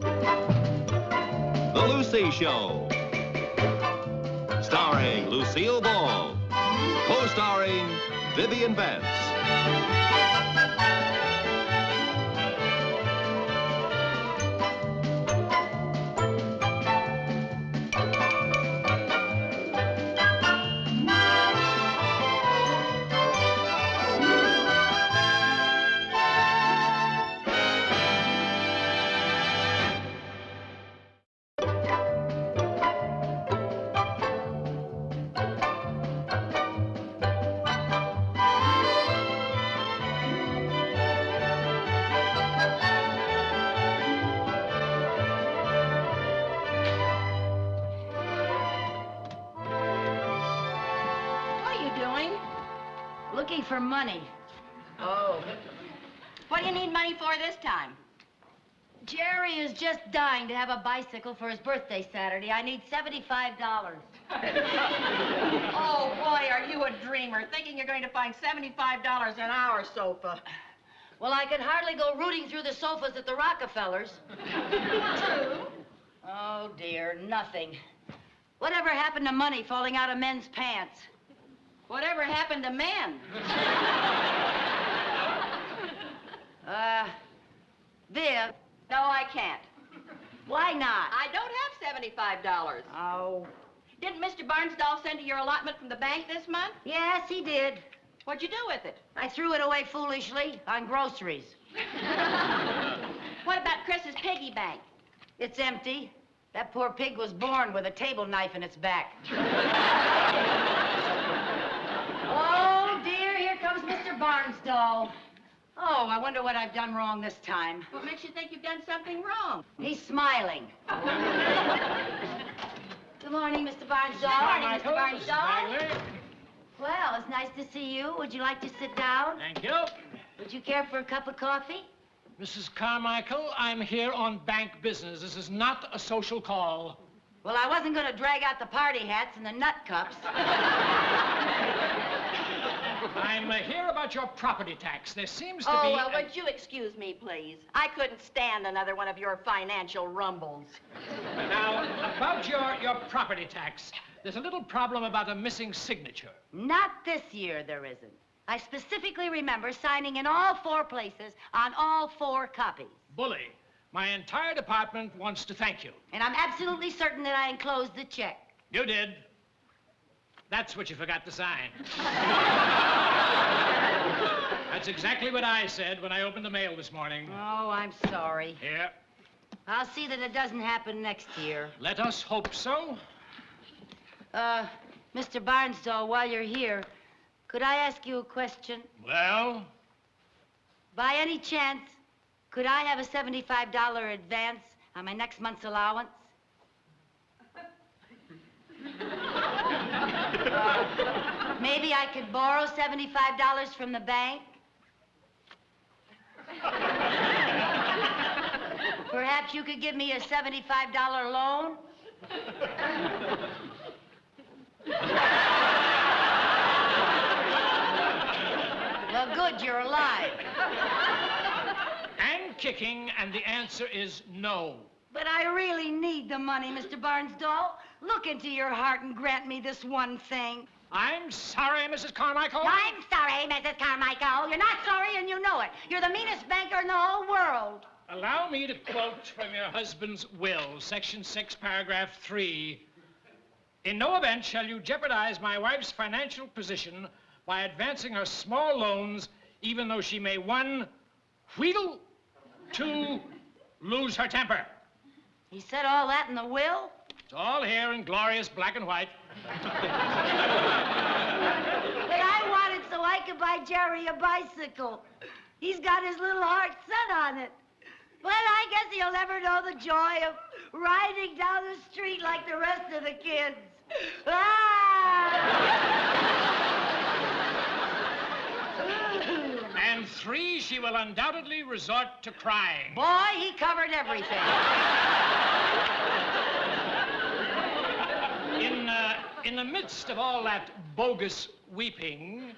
The Lucy Show. Starring Lucille Ball. Co-starring Vivian Vance. Looking for money. Oh. What do you need money for this time? Jerry is just dying to have a bicycle for his birthday Saturday. I need $75. Oh, boy, are you a dreamer, thinking you're going to find $75 in our sofa. Well, I could hardly go rooting through the sofas at the Rockefellers. True. Oh, dear, nothing. Whatever happened to money falling out of men's pants? Whatever happened to men? Viv. No, I can't. Why not? I don't have $75. Oh. Didn't Mr. Barnsdall send you your allotment from the bank this month? Yes, he did. What'd you do with it? I threw it away foolishly on groceries. What about Chris's piggy bank? It's empty. That poor pig was born with a table knife in its back. Oh, dear, here comes Mr. Barnsdall. Oh, I wonder what I've done wrong this time. What makes you think you've done something wrong? He's smiling. Good morning, Mr. Barnsdall. Good morning, Mr. Barnsdall. Well, it's nice to see you. Would you like to sit down? Thank you. Would you care for a cup of coffee? Mrs. Carmichael, I'm here on bank business. This is not a social call. Well, I wasn't going to drag out the party hats and the nut cups. I'm here about your property tax. There seems to be... Oh, well, would you excuse me, please? I couldn't stand another one of your financial rumbles. Now, about your property tax, there's a little problem about a missing signature. Not this year, there isn't. I specifically remember signing in all 4 places on all 4 copies. Bully, my entire department wants to thank you. And I'm absolutely certain that I enclosed the check. You did. That's what you forgot to sign. That's exactly what I said when I opened the mail this morning. Oh, I'm sorry. Here. I'll see that it doesn't happen next year. Let us hope so. Mr. Barnsdall, while you're here, could I ask you a question? Well? By any chance, could I have a $75 advance on my next month's allowance? Maybe I could borrow $75 from the bank? Perhaps you could give me a $75 loan? Well, good, you're alive. And kicking, and the answer is no. But I really need the money, Mr. Barnsdall. Look into your heart and grant me this one thing. I'm sorry, Mrs. Carmichael. I'm sorry, Mrs. Carmichael. You're not sorry, and you know it. You're the meanest banker in the whole world. Allow me to quote from your husband's will, Section 6, Paragraph 3. In no event shall you jeopardize my wife's financial position by advancing her small loans, even though she may, 1, wheedle, 2, lose her temper. He said all that in the will? It's all here in glorious black and white. But I want it so I could buy Jerry a bicycle. He's got his little heart set on it. But I guess he'll never know the joy of riding down the street like the rest of the kids. And 3, she will undoubtedly resort to crying. Boy, he covered everything. In the midst of all that bogus weeping,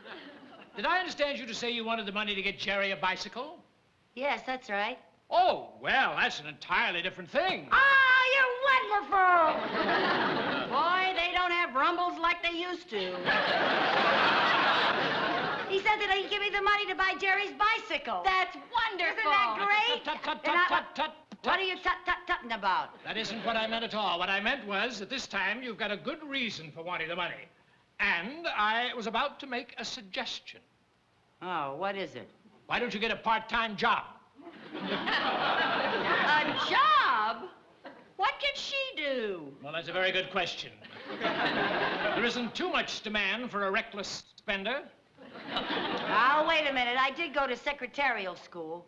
did I understand you to say you wanted the money to get Jerry a bicycle? Yes, that's right. Oh, well, that's an entirely different thing. Oh, you're wonderful. Boy, they don't have rumbles like they used to. He said that he'd give me the money to buy Jerry's bicycle. That's wonderful. Isn't that great? Tut, tut, And I- tut, tut, tut, What tut. are you tut-tut-tutting about? That isn't what I meant at all. What I meant was that this time you've got a good reason for wanting the money. And I was about to make a suggestion. Oh, what is it? Why don't you get a part-time job? A job? What can she do? Well, that's a very good question. There isn't too much demand for a reckless spender. Oh, wait a minute. I did go to secretarial school,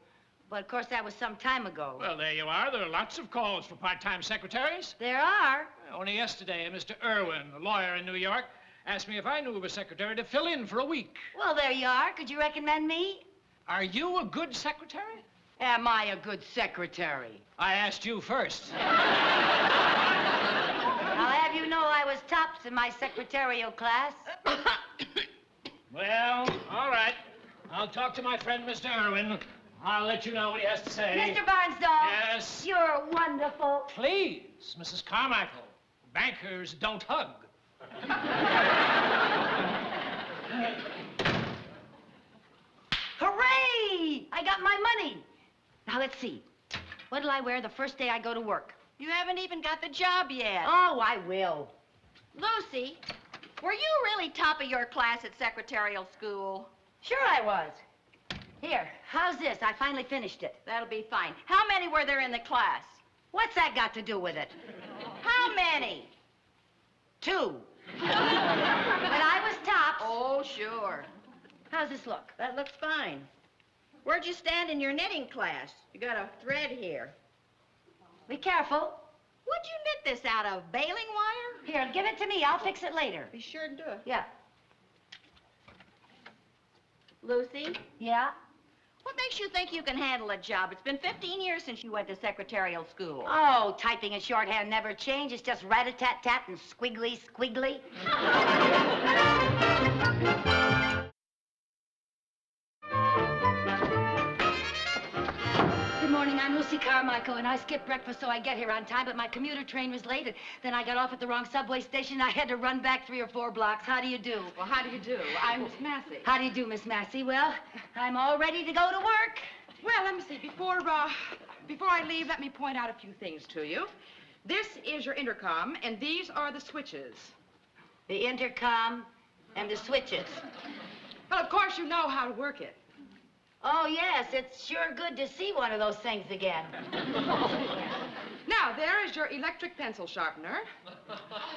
but of course that was some time ago. Well, there you are. There are lots of calls for part-time secretaries. There are. Only yesterday, Mr. Irwin, a lawyer in New York, asked me if I knew of a secretary to fill in for a week. Well, there you are. Could you recommend me? Are you a good secretary? Am I a good secretary? I asked you first. I'll have you know I was tops in my secretarial class. Well, all right. I'll talk to my friend, Mr. Irwin. I'll let you know what he has to say. Mr. Barnsdall. Yes? You're wonderful. Please, Mrs. Carmichael. Bankers don't hug. Hooray! I got my money. Now, let's see. What'll I wear the first day I go to work? You haven't even got the job yet. Oh, I will. Lucy, were you really top of your class at secretarial school? Sure I was. Here, how's this? I finally finished it. That'll be fine. How many were there in the class? What's that got to do with it? How many? 2. But I was tops. Oh, sure. How's this look? That looks fine. Where'd you stand in your knitting class? You got a thread here. Be careful. What'd you knit this out of, baling wire? Here, give it to me. I'll fix it later. Be sure to do it. Yeah. Lucy, Yeah? what makes you think you can handle a job? It's been 15 years since you went to secretarial school. Oh, typing and shorthand never change. It's just rat-a-tat-tat and squiggly, squiggly. Good morning, I'm Lucy Carmichael, and I skipped breakfast so I get here on time, but my commuter train was late, and then I got off at the wrong subway station, and I had to run back 3 or 4 blocks. How do you do? Well, how do you do? I'm Miss Massey. How do you do, Miss Massey? Well, I'm all ready to go to work. Well, let me see. Before I leave, let me point out a few things to you. This is your intercom, and these are the switches. The intercom and the switches. Well, of course, you know how to work it. Oh, yes, it's sure good to see one of those things again. Now, there is your electric pencil sharpener.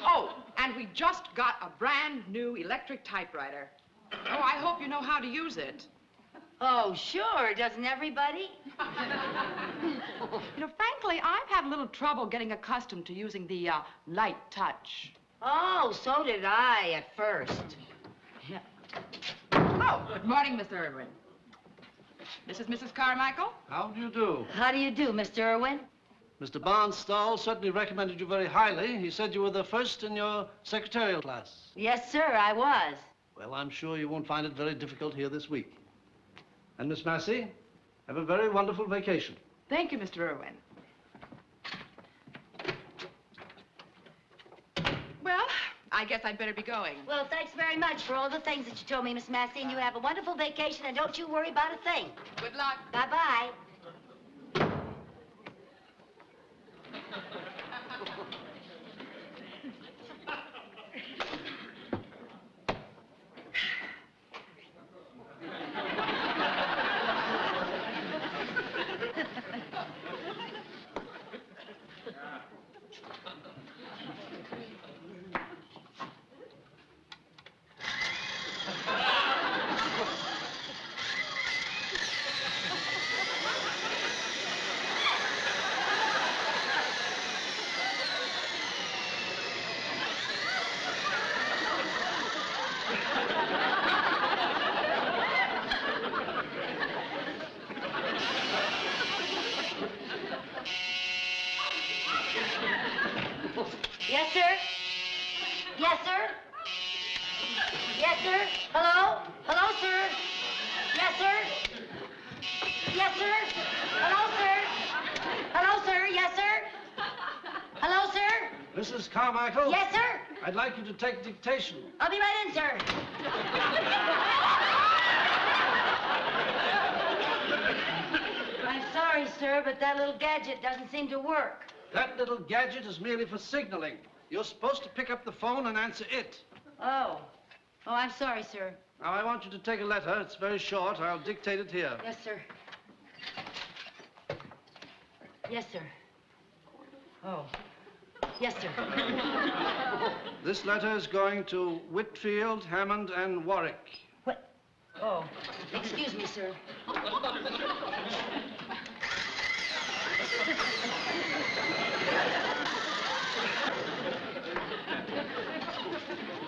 Oh, and we just got a brand new electric typewriter. Oh, I hope you know how to use it. Oh, sure, doesn't everybody? You know, frankly, I've had a little trouble getting accustomed to using the light touch. Oh, so did I at first. Yeah. Oh, good morning, Miss Irwin. This is Mrs. Carmichael. How do you do? How do you do, Mr. Irwin? Mr. Barnstall certainly recommended you very highly. He said you were the first in your secretarial class. Yes, sir, I was. Well, I'm sure you won't find it very difficult here this week. And Miss Massey, have a very wonderful vacation. Thank you, Mr. Irwin. Well, I guess I'd better be going. Well, thanks very much for all the things that you told me, Miss Massey, and you have a wonderful vacation, and don't you worry about a thing. Good luck. Bye-bye. Mrs. Carmichael? Yes, sir? I'd like you to take dictation. I'll be right in, sir. I'm sorry, sir, but that little gadget doesn't seem to work. That little gadget is merely for signaling. You're supposed to pick up the phone and answer it. Oh. Oh, I'm sorry, sir. Now, I want you to take a letter. It's very short. I'll dictate it here. Yes, sir. Yes, sir. Oh. Yes, sir. This letter is going to Whitfield, Hammond, and Warwick. What? Oh. Excuse me, sir.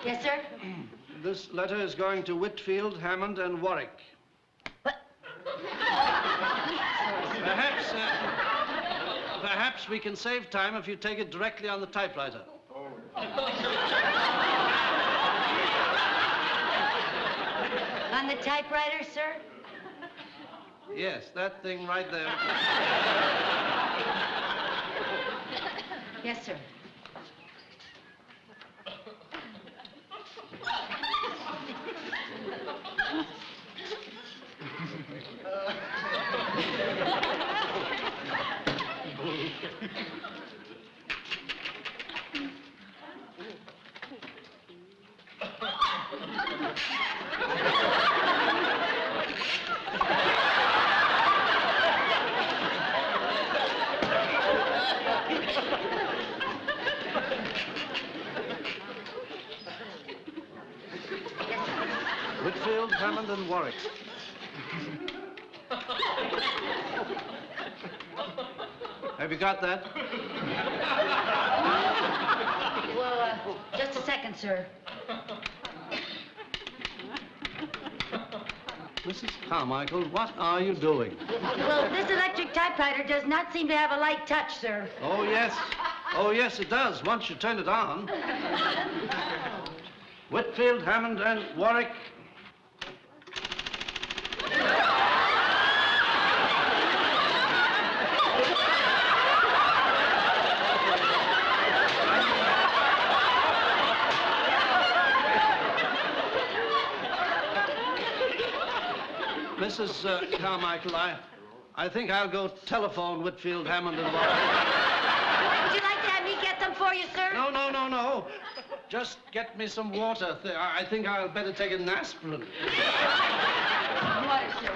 Yes, sir? This letter is going to Whitfield, Hammond, and Warwick. What? Perhaps we can save time if you take it directly on the typewriter. On the typewriter, sir? Yes, that thing right there. Yes, sir. Whitfield, Hammond, and Warwick. Have you got that? Well, just a second, sir. Mrs. Carmichael, what are you doing? Well, this electric typewriter does not seem to have a light touch, sir. Oh, yes. Oh, yes, it does, once you turn it on. Whitfield, Hammond, and Warwick. Mrs. Carmichael, I think I'll go telephone Whitfield, Hammond, and Warwick. Would you like to have me get them for you, sir? No. Just get me some water. I think I'll better take an aspirin. Water, sir.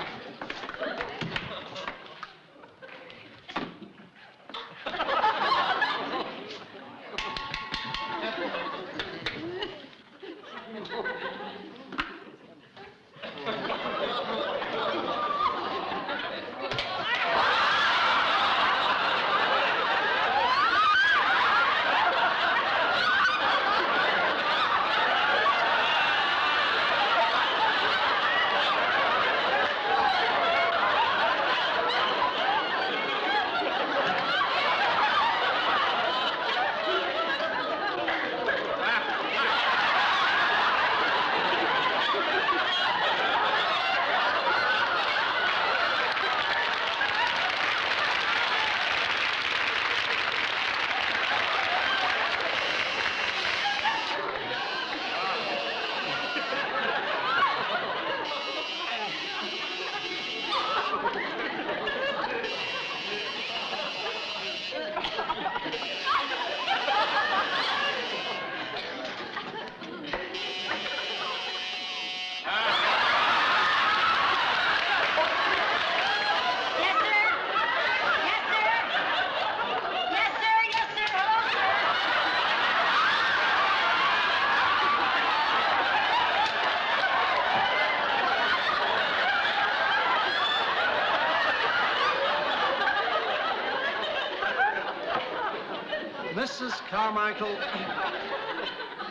Mrs. Carmichael,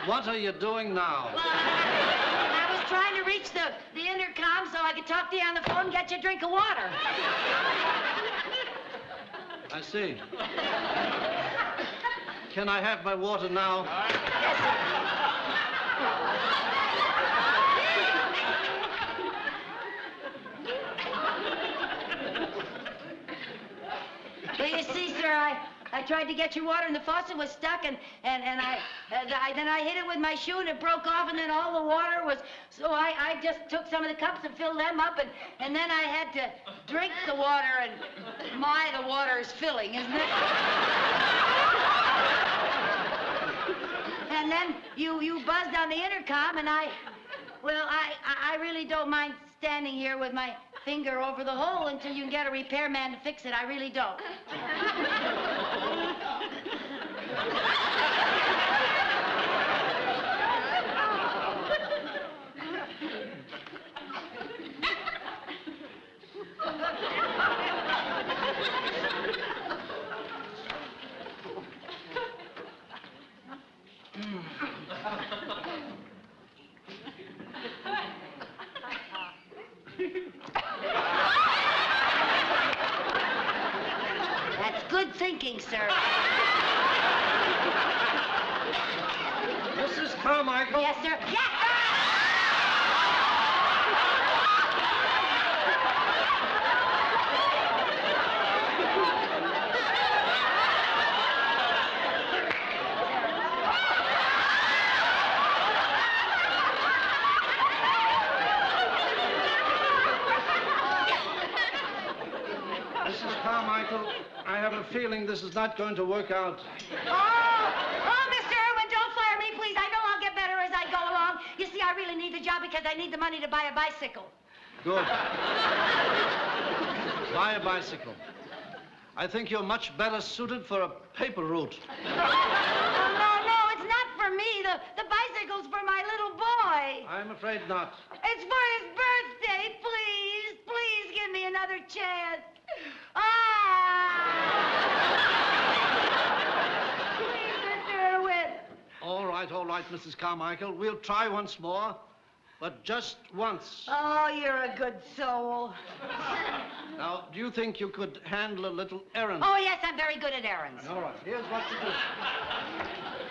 what are you doing now? I was trying to reach the intercom so I could talk to you on the phone and get you a drink of water. I see. Can I have my water now? Yes, sir. Well, you see, sir, I tried to get your water and the faucet was stuck, and then I hit it with my shoe and it broke off, and then all the water was, so I just took some of the cups and filled them up, and then I had to drink the water, and the water is filling, isn't it? And then you buzzed on the intercom, and I really don't mind standing here with my finger over the hole until you can get a repairman to fix it. I really don't. Good thinking, sir. Mrs. Carmichael? Yes, sir. Yes! Mrs. Carmichael, I have a feeling this is not going to work out. Oh, Mr. Irwin, don't fire me, please. I know I'll get better as I go along. You see, I really need the job because I need the money to buy a bicycle. Good. Buy a bicycle. I think you're much better suited for a paper route. No, it's not for me. The bicycle's for my little boy. I'm afraid not. It's for his birthday, please. Please give me another chance. Please, Mr. Irwin. All right, Mrs. Carmichael. We'll try once more, but just once. Oh, you're a good soul. Now, do you think you could handle a little errand? Oh, yes, I'm very good at errands. All right, here's what to do.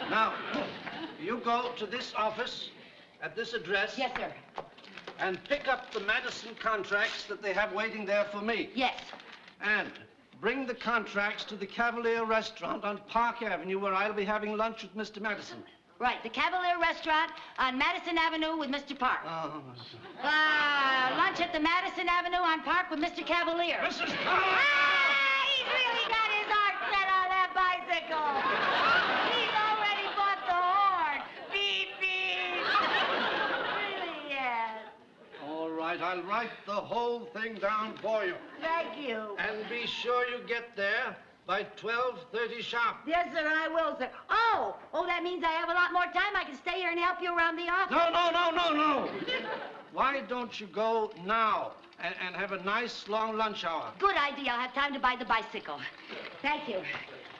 Now, you go to this office at this address. Yes, sir. And pick up the Madison contracts that they have waiting there for me. Yes. And bring the contracts to the Cavalier Restaurant on Park Avenue, where I'll be having lunch with Mr. Madison. Right, the Cavalier Restaurant on Madison Avenue with Mr. Park. Oh. Lunch at the Madison Avenue on Park with Mr. Cavalier. Mrs. Carmichael! He's really got his heart set on that bicycle. He's already bought the horn. Beep, beep. Really, yes. All right, I'll write the whole thing down for you. Thank you. And be sure you get there by 12:30 sharp. Yes, sir, I will, sir. Oh, that means I have a lot more time. I can stay here and help you around the office. No. Why don't you go now and have a nice long lunch hour? Good idea. I'll have time to buy the bicycle. Thank you.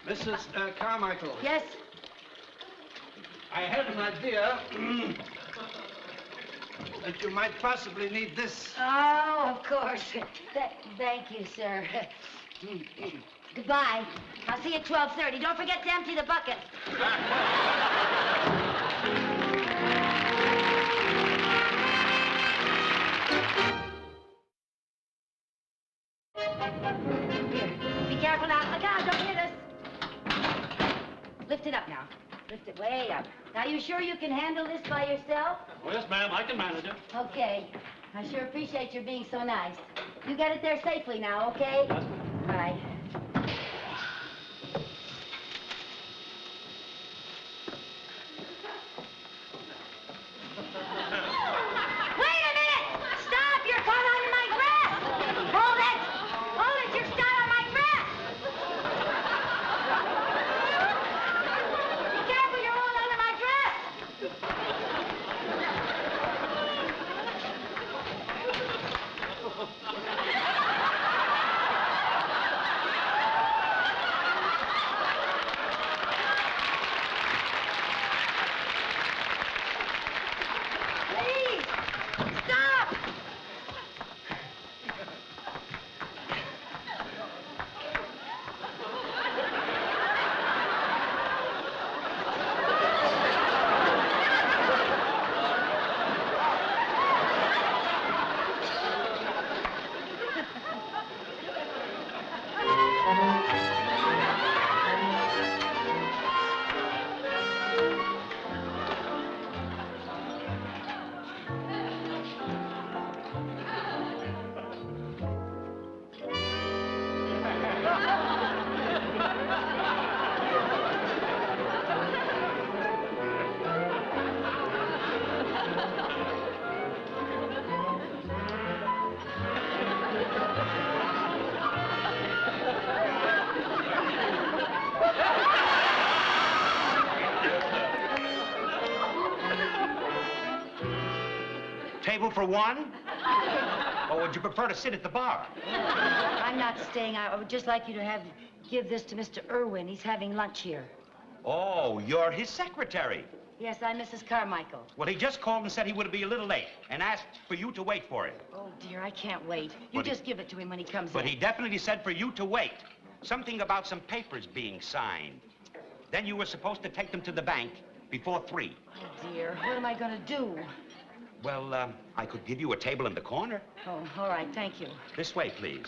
Mrs. Carmichael. Yes? I have an idea that you might possibly need this. Oh, of course. Thank you, sir. Goodbye. I'll see you at 12:30. Don't forget to empty the bucket. Here. Be careful now. Look out. Don't hit us. Lift it up now. Lift it way up. Now, you sure you can handle this by yourself? Oh, yes, ma'am. I can manage it. Okay. I sure appreciate your being so nice. You get it there safely now, okay? Yes, All right. Wait a minute! Stop! You're caught on my dress! Hold it! Hold it! You're stuck on my dress! Be careful! You're all under my dress! table for one? Or would you prefer to sit at the bar? I'm not staying. I would just like you to give this to Mr. Irwin. He's having lunch here. Oh, you're his secretary. Yes, I'm Mrs. Carmichael. Well, he just called and said he would be a little late and asked for you to wait for him. Oh, dear, I can't wait. You just give it to him when he comes in. But he definitely said for you to wait. Something about some papers being signed. Then you were supposed to take them to the bank before 3. Oh, dear, what am I going to do? Well, I could give you a table in the corner. Oh, all right, thank you. This way, please.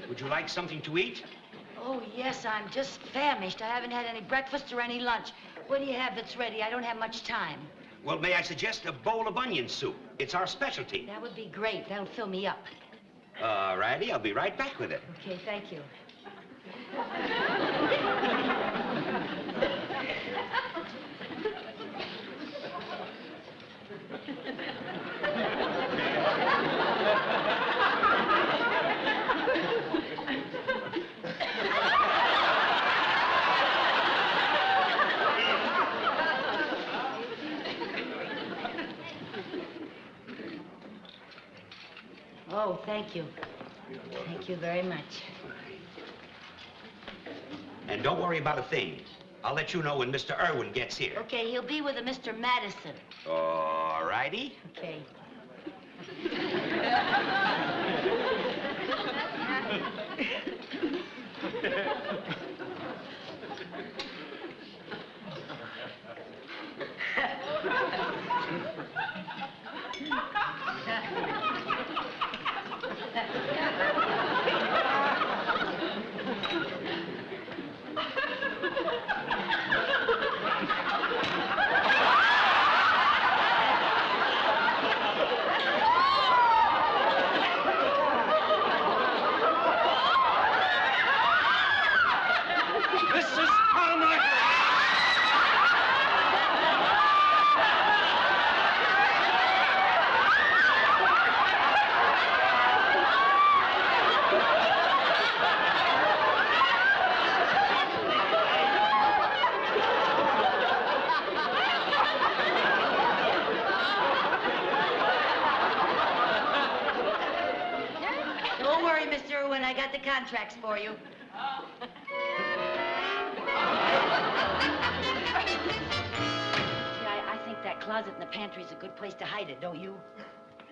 Would you like something to eat? Oh, yes, I'm just famished. I haven't had any breakfast or any lunch. What do you have that's ready? I don't have much time. Well, may I suggest a bowl of onion soup? It's our specialty. That would be great. That'll fill me up. All righty, I'll be right back with it. Okay, thank you. Oh, thank you. Thank you very much. And don't worry about a thing. I'll let you know when Mr. Irwin gets here. Okay, he'll be with a Mr. Madison. All righty. Okay. Don't worry, Mr. Irwin. I got the contracts for you. I think that closet in the pantry is a good place to hide it, don't you?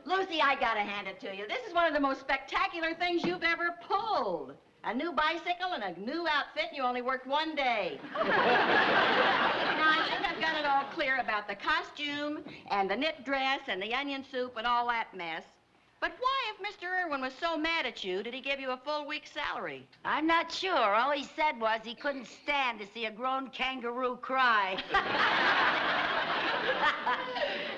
Lucy, I gotta hand it to you. This is one of the most spectacular things you've ever pulled. A new bicycle and a new outfit, and you only worked 1 day. Now, I think I've got it all clear about the costume and the knit dress and the onion soup and all that mess. But why, if Mr. Irwin was so mad at you, did he give you a full week's salary? I'm not sure. All he said was he couldn't stand to see a grown kangaroo cry.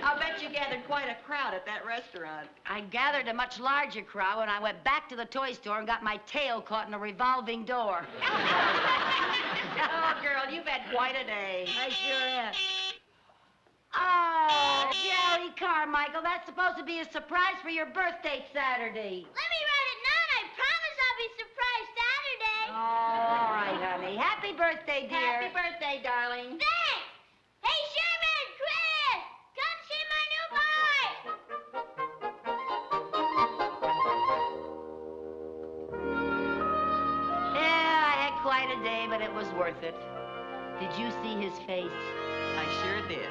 I'll bet you gathered quite a crowd at that restaurant. I gathered a much larger crowd when I went back to the toy store and got my tail caught in a revolving door. Oh, girl, you've had quite a day. I sure am. Oh, Jerry Carmichael, that's supposed to be a surprise for your birthday Saturday. Let me write it down. I promise I'll be surprised Saturday. Oh, all right, honey. Happy birthday, dear. Happy birthday, darling. Thanks. Hey, Sherman, Chris, come see my new bike. Yeah, I had quite a day, but it was worth it. Did you see his face? I sure did.